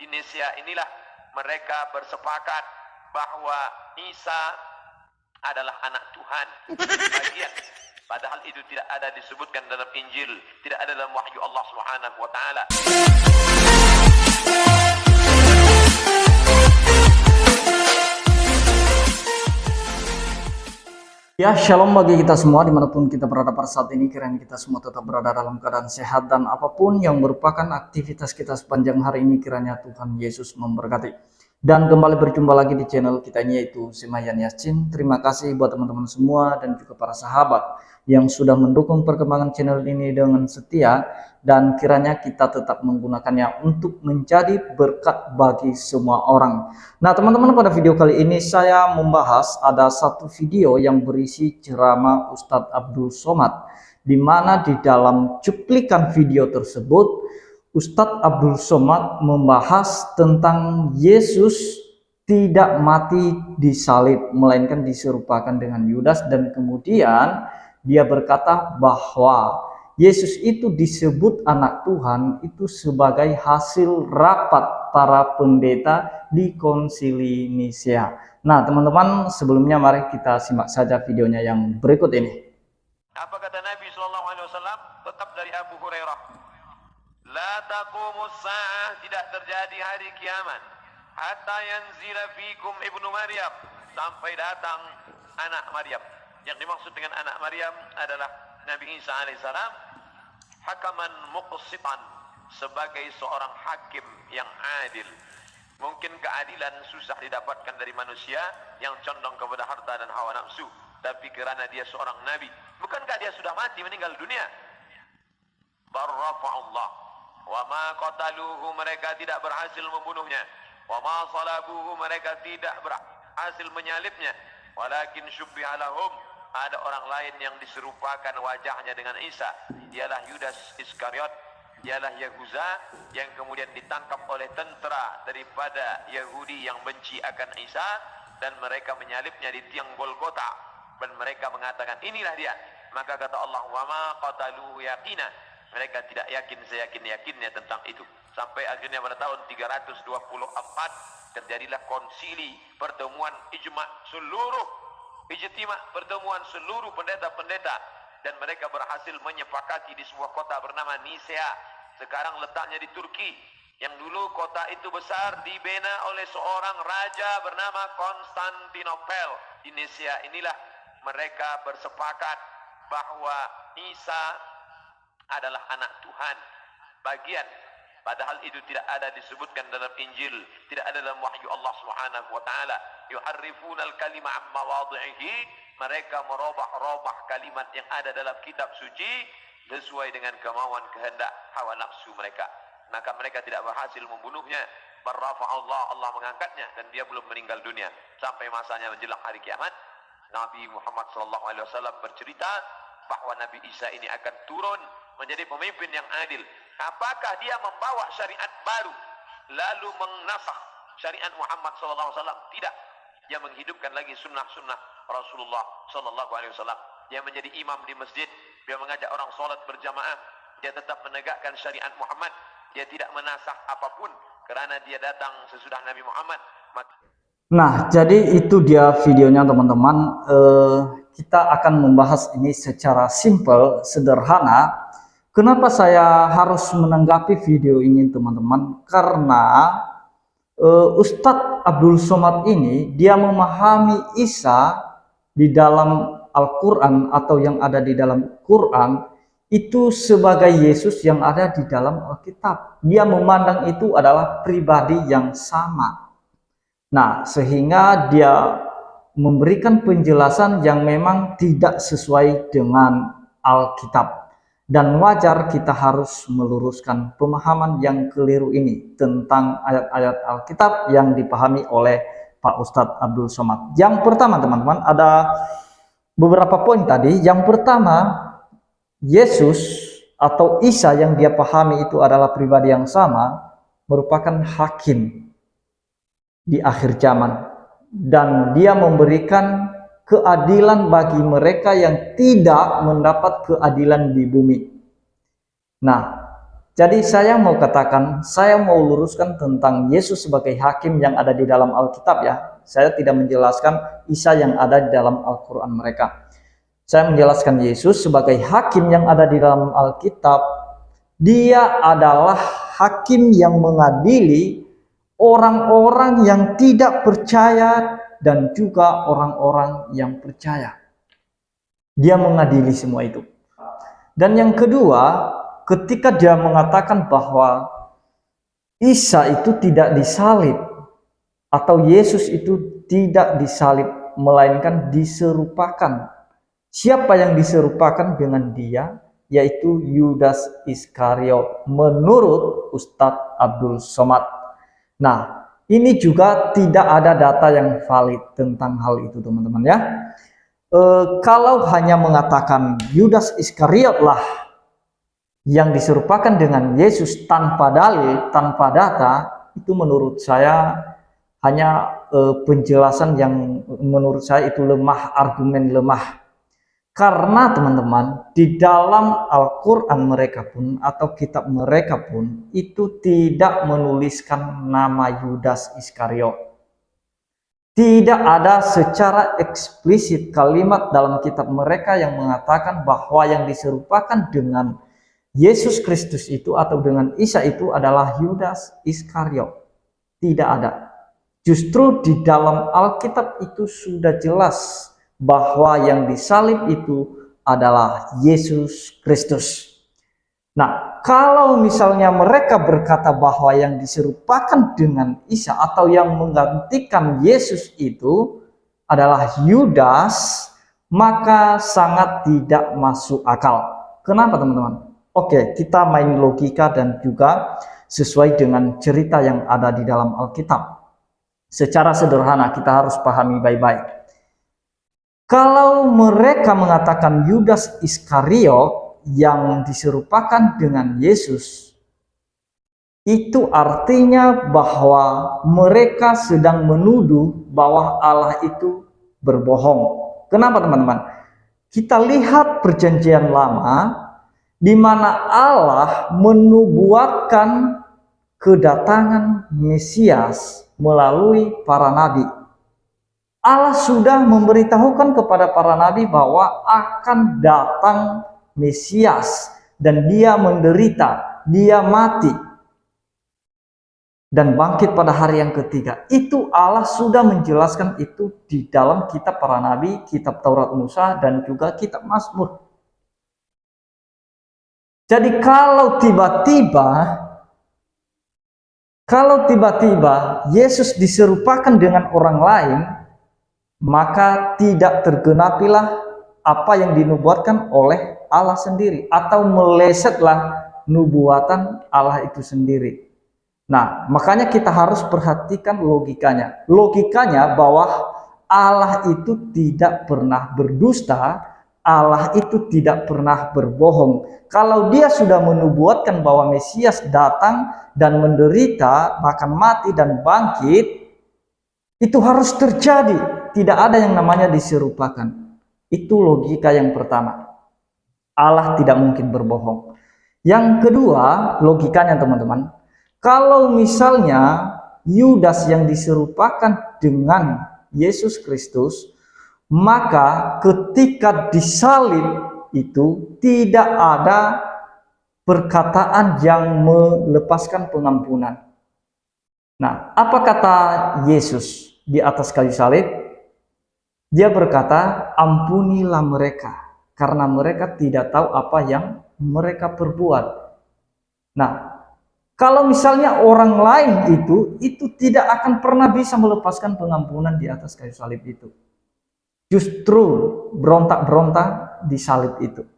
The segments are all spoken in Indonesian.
Indonesia inilah mereka bersepakat bahwa Isa adalah anak Tuhan. Bagian padahal itu tidak ada disebutkan dalam Injil, tidak ada dalam wahyu Allah Subhanahu wa taala. Ya, shalom bagi kita semua dimanapun kita berada pada saat ini. Kiranya kita semua tetap berada dalam keadaan sehat dan apapun yang merupakan aktivitas kita sepanjang hari ini, kiranya Tuhan Yesus memberkati. Dan kembali berjumpa lagi di channel kita ini, yaitu Semayan Yasin. Terima kasih buat teman-teman semua dan juga para sahabat yang sudah mendukung perkembangan channel ini dengan setia, dan kiranya kita tetap menggunakannya untuk menjadi berkat bagi semua orang. Nah teman-teman, pada video kali ini saya membahas ada satu video yang berisi ceramah Ustadz Abdul Somad, di mana di dalam cuplikan video tersebut Ustadz Abdul Somad membahas tentang Yesus tidak mati disalib, melainkan diserupakan dengan Yudas, dan kemudian dia berkata bahwa Yesus itu disebut anak Tuhan itu sebagai hasil rapat para pendeta di Konsili Nisea. Nah teman-teman, sebelumnya mari kita simak saja videonya yang berikut ini. Apa kata Nabi SAW? Tetap dari Abu Hurairah, la taqumus sa'ah, tidak terjadi hari kiamat, hatta yanzila fikum ibnu Maryam, sampai datang anak Maryam. Yang dimaksud dengan anak Maryam adalah Nabi Isa alaihissalam, hakaman muqsitan, sebagai seorang hakim yang adil. Mungkin keadilan susah didapatkan dari manusia yang condong kepada harta dan hawa nafsu, tapi kerana dia seorang nabi, bukankah dia sudah mati, meninggal dunia? Barrafa'allah wa ma qataluhu, mereka tidak berhasil membunuhnya, wa ma salabuhu, mereka tidak berhasil menyalibnya, walakin syubbiha lahum, ada orang lain yang diserupakan wajahnya dengan Isa, ialah Yudas Iskariot, ialah Yahuza, yang kemudian ditangkap oleh tentara daripada Yahudi yang benci akan Isa, dan mereka menyalibnya di tiang Golgota, dan mereka mengatakan inilah dia. Maka kata Allah, wa ma qataluhu yaqina, mereka tidak yakin seyakin-yakinnya tentang itu. Sampai akhirnya pada tahun 324 terjadilah konsili, pertemuan ijma pertemuan seluruh pendeta-pendeta, dan mereka berhasil menyepakati di sebuah kota bernama Nisea. Sekarang letaknya di Turki. Yang dulu kota itu besar, dibina oleh seorang raja bernama Konstantinopel. Di Nisea inilah mereka bersepakat bahwa Isa adalah anak Tuhan. Bagian padahal itu tidak ada disebutkan dalam Injil, tidak ada dalam wahyu Allah Subhanahu wa taala. Yuharrifunal kalima amma wadhihi, mereka merubah-rubah kalimat yang ada dalam kitab suci sesuai dengan kemauan kehendak hawa nafsu mereka. Maka mereka tidak berhasil membunuhnya. Barrafa'allah, Allah mengangkatnya, dan dia belum meninggal dunia sampai masanya menjelang hari kiamat. Nabi Muhammad SAW bercerita bahwa Nabi Isa ini akan turun menjadi pemimpin yang adil. Apakah dia membawa syariat baru lalu menasakh syariat Muhammad SAW? Tidak. Dia menghidupkan lagi sunnah-sunnah Rasulullah SAW. Dia menjadi imam di masjid, dia mengajak orang sholat berjamaah, dia tetap menegakkan syariat Muhammad. Dia tidak menasakh apapun kerana dia datang sesudah Nabi Muhammad. Nah, jadi itu dia videonya teman-teman. Kita akan membahas ini secara simple, sederhana. Kenapa saya harus menanggapi video ini teman-teman? Karena Ustadz Abdul Somad ini dia memahami Isa di dalam Al-Quran atau yang ada di dalam Quran itu sebagai Yesus yang ada di dalam Alkitab. Dia memandang itu adalah pribadi yang sama. Nah, sehingga dia memberikan penjelasan yang memang tidak sesuai dengan Alkitab. Dan wajar kita harus meluruskan pemahaman yang keliru ini tentang ayat-ayat Alkitab yang dipahami oleh Pak Ustadz Abdul Somad. Yang pertama teman-teman, ada beberapa poin tadi. Yang pertama, Yesus atau Isa yang dia pahami itu adalah pribadi yang sama, merupakan hakim di akhir zaman, dan dia memberikan keadilan bagi mereka yang tidak mendapat keadilan di bumi. Nah, Jadi saya mau katakan, saya mau luruskan tentang Yesus sebagai hakim yang ada di dalam Alkitab ya. Saya tidak menjelaskan Isa yang ada di dalam Al-Quran mereka. Saya menjelaskan Yesus sebagai hakim yang ada di dalam Alkitab. Dia adalah hakim yang mengadili orang-orang yang tidak percaya dan juga orang-orang yang percaya. Dia mengadili semua itu. Dan yang kedua, ketika dia mengatakan bahwa Isa itu tidak disalib atau Yesus itu tidak disalib, melainkan diserupakan. Siapa yang diserupakan dengan dia? Yaitu Yudas Iskariot menurut Ustadz Abdul Somad. Nah, ini juga tidak ada data yang valid tentang hal itu teman-teman ya. Kalau hanya mengatakan Yudas Iskariot lah yang diserupakan dengan Yesus tanpa dalil, tanpa data, itu menurut saya hanya penjelasan yang menurut saya itu lemah, argumen lemah. Karena teman-teman, di dalam Al-Quran mereka pun atau kitab mereka pun itu tidak menuliskan nama Yudas Iskariot. Tidak ada secara eksplisit kalimat dalam kitab mereka yang mengatakan bahwa yang diserupakan dengan Yesus Kristus itu atau dengan Isa itu adalah Yudas Iskariot. Tidak ada. Justru di dalam Alkitab itu sudah jelas bahwa yang disalib itu adalah Yesus Kristus. Nah, kalau misalnya mereka berkata bahwa yang diserupakan dengan Isa atau yang menggantikan Yesus itu adalah Yudas, maka sangat tidak masuk akal. Kenapa teman-teman? Oke, kita main logika dan juga sesuai dengan cerita yang ada di dalam Alkitab. Secara sederhana kita harus pahami baik-baik. Kalau mereka mengatakan Yudas Iskariot yang diserupakan dengan Yesus, itu artinya bahwa mereka sedang menuduh bahwa Allah itu berbohong. Kenapa teman-teman? Kita lihat perjanjian lama, di mana Allah menubuatkan kedatangan Mesias melalui para nabi. Allah sudah memberitahukan kepada para nabi bahwa akan datang Mesias dan dia menderita, dia mati dan bangkit pada hari yang ketiga. Itu Allah sudah menjelaskan itu di dalam kitab para nabi, kitab Taurat Musa dan juga kitab Mazmur. Jadi kalau tiba-tiba Yesus diserupakan dengan orang lain, maka tidak tergenapilah apa yang dinubuatkan oleh Allah sendiri, atau melesetlah nubuatan Allah itu sendiri. Nah, makanya kita harus perhatikan logikanya. Logikanya bahwa Allah itu tidak pernah berdusta, Allah itu tidak pernah berbohong. Kalau dia sudah menubuatkan bahwa Mesias datang dan menderita, bahkan mati dan bangkit, itu harus terjadi. Tidak ada yang namanya diserupakan. Itu logika yang pertama. Allah tidak mungkin berbohong. Yang kedua, logikanya teman-teman, kalau misalnya Yudas yang diserupakan dengan Yesus Kristus, maka ketika disalib itu tidak ada perkataan yang melepaskan pengampunan. Nah, apa kata Yesus di atas kayu salib? Dia berkata, ampunilah mereka, karena mereka tidak tahu apa yang mereka perbuat. Nah, kalau misalnya orang lain itu tidak akan pernah bisa melepaskan pengampunan di atas kayu salib itu. Justru berontak-berontak di salib itu.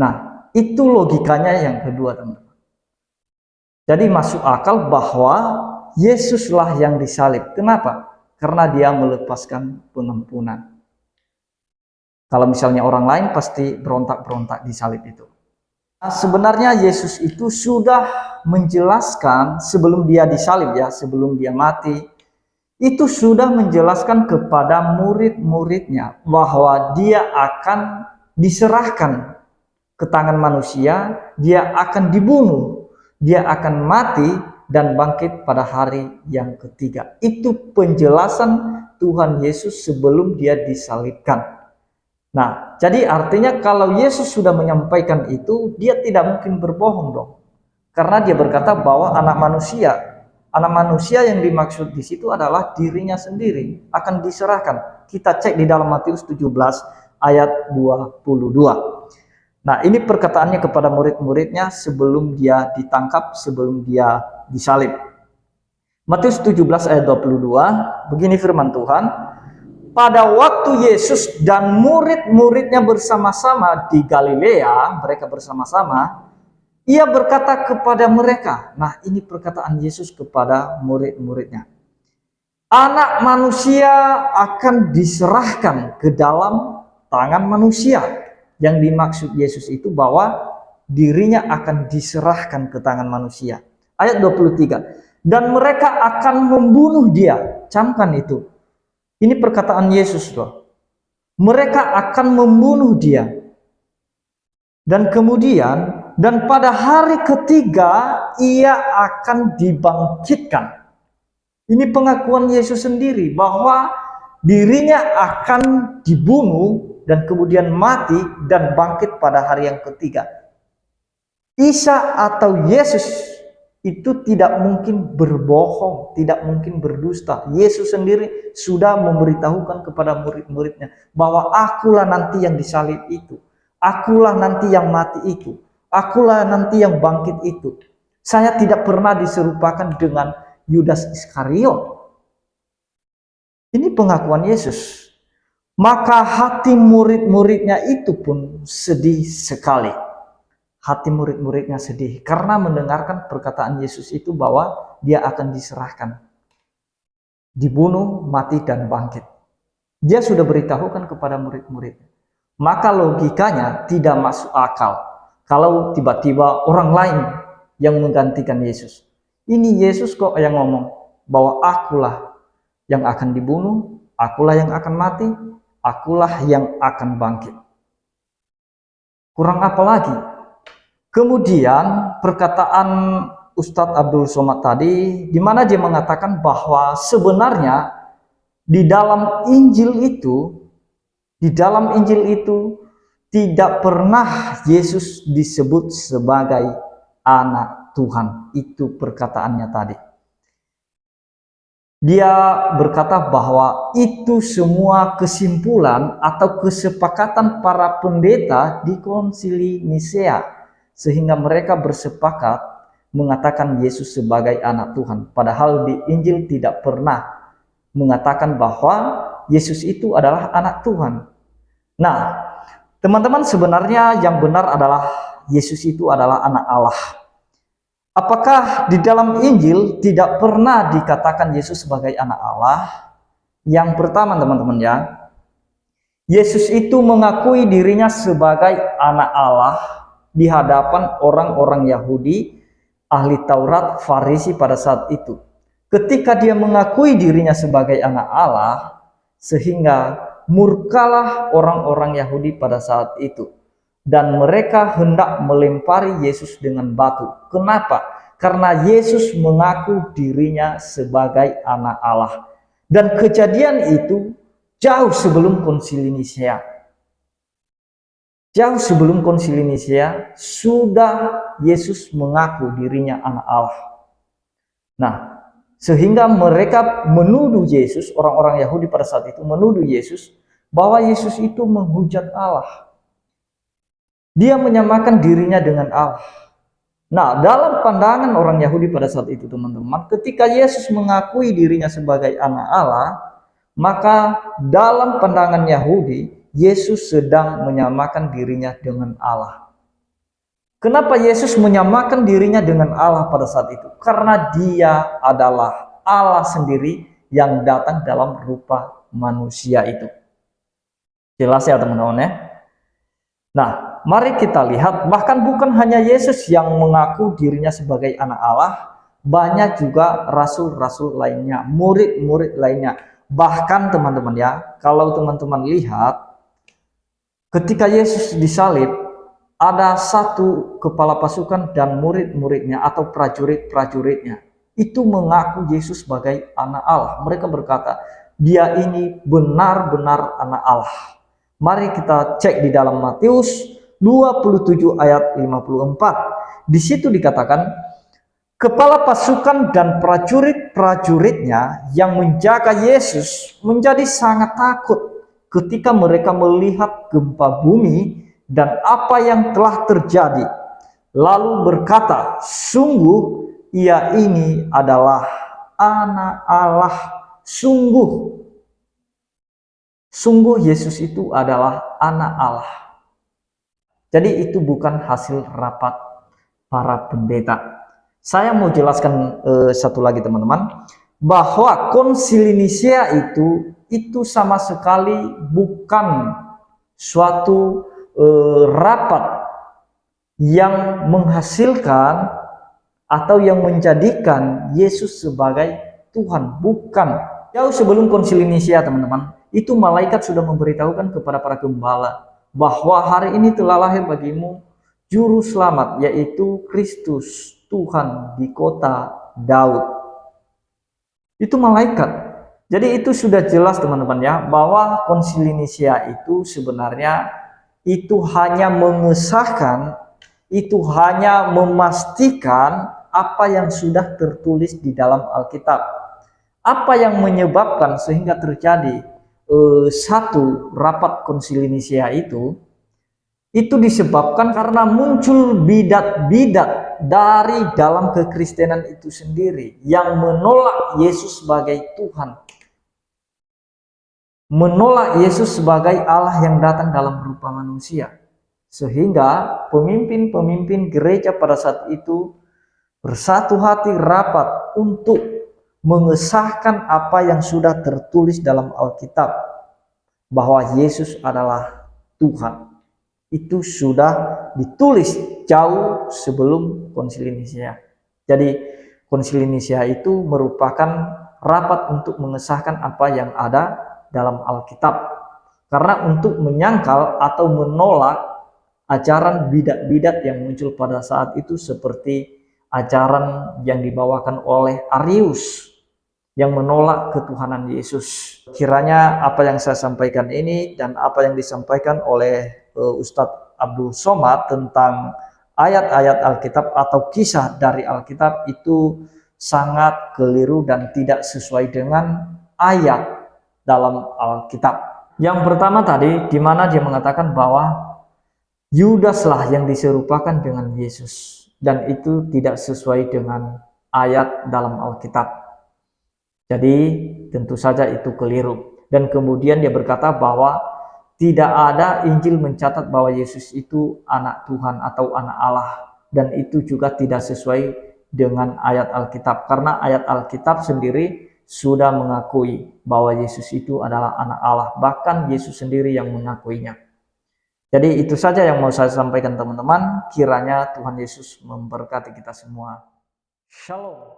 Nah, itu logikanya yang kedua teman-teman. Jadi masuk akal bahwa Yesuslah yang disalib. Kenapa? Karena dia melepaskan pengampunan. Kalau misalnya orang lain pasti berontak-berontak di salib itu. Nah, sebenarnya Yesus itu sudah menjelaskan sebelum dia disalib ya, sebelum dia mati, itu sudah menjelaskan kepada murid-muridnya bahwa dia akan diserahkan ke tangan manusia, dia akan dibunuh, dia akan mati dan bangkit pada hari yang ketiga. Itu penjelasan Tuhan Yesus sebelum dia disalibkan. Nah, jadi artinya kalau Yesus sudah menyampaikan itu, dia tidak mungkin berbohong dong. Karena dia berkata bahwa anak manusia yang dimaksud di situ adalah dirinya sendiri akan diserahkan. Kita cek di dalam Matius 17 ayat 22. Nah, ini perkataannya kepada murid-muridnya sebelum dia ditangkap, sebelum dia disalib. Matius 17 ayat 22, begini firman Tuhan. Pada waktu Yesus dan murid-muridnya bersama-sama di Galilea, mereka bersama-sama, ia berkata kepada mereka. Nah, ini perkataan Yesus kepada murid-muridnya. Anak manusia akan diserahkan ke dalam tangan manusia. Yang dimaksud Yesus itu bahwa dirinya akan diserahkan ke tangan manusia. Ayat 23. Dan mereka akan membunuh dia. Camkan itu. Ini perkataan Yesus loh. Mereka akan membunuh dia. Dan kemudian, dan pada hari ketiga ia akan dibangkitkan. Ini pengakuan Yesus sendiri bahwa dirinya akan dibunuh dan kemudian mati dan bangkit pada hari yang ketiga. Isa atau Yesus itu tidak mungkin berbohong, tidak mungkin berdusta. Yesus sendiri sudah memberitahukan kepada murid-muridnya bahwa akulah nanti yang disalib itu, akulah nanti yang mati itu, akulah nanti yang bangkit itu. Saya tidak pernah diserupakan dengan Yudas Iskariot. Ini pengakuan Yesus. Maka hati murid-muridnya itu pun sedih sekali. Hati murid-muridnya sedih karena mendengarkan perkataan Yesus itu bahwa dia akan diserahkan, dibunuh, mati, dan bangkit. Dia sudah beritahukan kepada murid-muridnya. Maka logikanya tidak masuk akal kalau tiba-tiba orang lain yang menggantikan Yesus. Ini Yesus kok yang ngomong bahwa akulah yang akan dibunuh, akulah yang akan mati, akulah yang akan bangkit. Kurang apa lagi? Kemudian perkataan Ustadz Abdul Somad tadi, di mana dia mengatakan bahwa sebenarnya di dalam Injil itu tidak pernah Yesus disebut sebagai anak Tuhan. Itu perkataannya tadi. Dia berkata bahwa itu semua kesimpulan atau kesepakatan para pendeta di Konsili Nisea, sehingga mereka bersepakat mengatakan Yesus sebagai anak Tuhan. Padahal di Injil tidak pernah mengatakan bahwa Yesus itu adalah anak Tuhan. Nah, teman-teman, sebenarnya yang benar adalah Yesus itu adalah anak Allah. Apakah di dalam Injil tidak pernah dikatakan Yesus sebagai anak Allah? Yang pertama, teman-teman ya, Yesus itu mengakui dirinya sebagai anak Allah di hadapan orang-orang Yahudi, ahli Taurat, Farisi pada saat itu. Ketika dia mengakui dirinya sebagai anak Allah, sehingga murkalah orang-orang Yahudi pada saat itu. Dan mereka hendak melempari Yesus dengan batu. Kenapa? Karena Yesus mengaku dirinya sebagai anak Allah. Dan kejadian itu jauh sebelum Konsili Nisea. Jauh sebelum Konsili Nisea sudah Yesus mengaku dirinya anak Allah. Nah, sehingga mereka menuduh Yesus, orang-orang Yahudi pada saat itu menuduh Yesus bahwa Yesus itu menghujat Allah. Dia menyamakan dirinya dengan Allah. Nah, dalam pandangan orang Yahudi pada saat itu, teman-teman, ketika Yesus mengakui dirinya sebagai anak Allah, maka dalam pandangan Yahudi, Yesus sedang menyamakan dirinya dengan Allah. Kenapa Yesus menyamakan dirinya dengan Allah pada saat itu? Karena dia adalah Allah sendiri yang datang dalam rupa manusia itu. Jelas ya, teman-teman ya? Nah, mari kita lihat, bahkan bukan hanya Yesus yang mengaku dirinya sebagai anak Allah, banyak juga rasul-rasul lainnya, murid-murid lainnya. Bahkan teman-teman ya, kalau teman-teman lihat, ketika Yesus disalib, ada satu kepala pasukan dan murid-muridnya atau prajurit-prajuritnya itu mengaku Yesus sebagai anak Allah. Mereka berkata, dia ini benar-benar anak Allah. Mari kita cek di dalam Matius 27 ayat 54. Di situ dikatakan, kepala pasukan dan prajurit-prajuritnya yang menjaga Yesus menjadi sangat takut ketika mereka melihat gempa bumi dan apa yang telah terjadi. Lalu berkata, sungguh ia ini adalah anak Allah. Sungguh Yesus itu adalah anak Allah. Jadi itu bukan hasil rapat para pendeta. Saya mau jelaskan satu lagi teman-teman, bahwa Konsil Nisea itu sama sekali bukan suatu rapat yang menghasilkan atau yang menjadikan Yesus sebagai Tuhan. Bukan. Jauh sebelum Konsil Nisea teman-teman, itu malaikat sudah memberitahukan kepada para gembala bahwa hari ini telah lahir bagimu juru selamat, yaitu Kristus Tuhan di kota Daud. Itu malaikat. Jadi itu sudah jelas teman-teman ya, bahwa Konsil Nisea itu sebenarnya itu hanya mengesahkan, itu hanya memastikan apa yang sudah tertulis di dalam Alkitab. Apa yang menyebabkan sehingga terjadi satu rapat Konsil Nisea itu disebabkan karena muncul bidat-bidat dari dalam kekristenan itu sendiri yang menolak Yesus sebagai Tuhan, menolak Yesus sebagai Allah yang datang dalam rupa manusia, sehingga pemimpin-pemimpin gereja pada saat itu bersatu hati rapat untuk mengesahkan apa yang sudah tertulis dalam Alkitab, bahwa Yesus adalah Tuhan. Itu sudah ditulis jauh sebelum Konsil Nisea. Jadi Konsil Nisea itu merupakan rapat untuk mengesahkan apa yang ada dalam Alkitab, karena untuk menyangkal atau menolak ajaran bidat-bidat yang muncul pada saat itu, seperti ajaran yang dibawakan oleh Arius yang menolak ketuhanan Yesus. Kiranya apa yang saya sampaikan ini dan apa yang disampaikan oleh Ustadz Abdul Somad tentang ayat-ayat Alkitab atau kisah dari Alkitab itu sangat keliru dan tidak sesuai dengan ayat dalam Alkitab. Yang pertama tadi, di mana dia mengatakan bahwa Yudaslah yang diserupakan dengan Yesus, dan itu tidak sesuai dengan ayat dalam Alkitab. Jadi tentu saja itu keliru. Dan kemudian dia berkata bahwa tidak ada Injil mencatat bahwa Yesus itu anak Tuhan atau anak Allah, dan itu juga tidak sesuai dengan ayat Alkitab, karena ayat Alkitab sendiri sudah mengakui bahwa Yesus itu adalah anak Allah, bahkan Yesus sendiri yang mengakuinya. Jadi itu saja yang mau saya sampaikan teman-teman. Kiranya Tuhan Yesus memberkati kita semua. Shalom.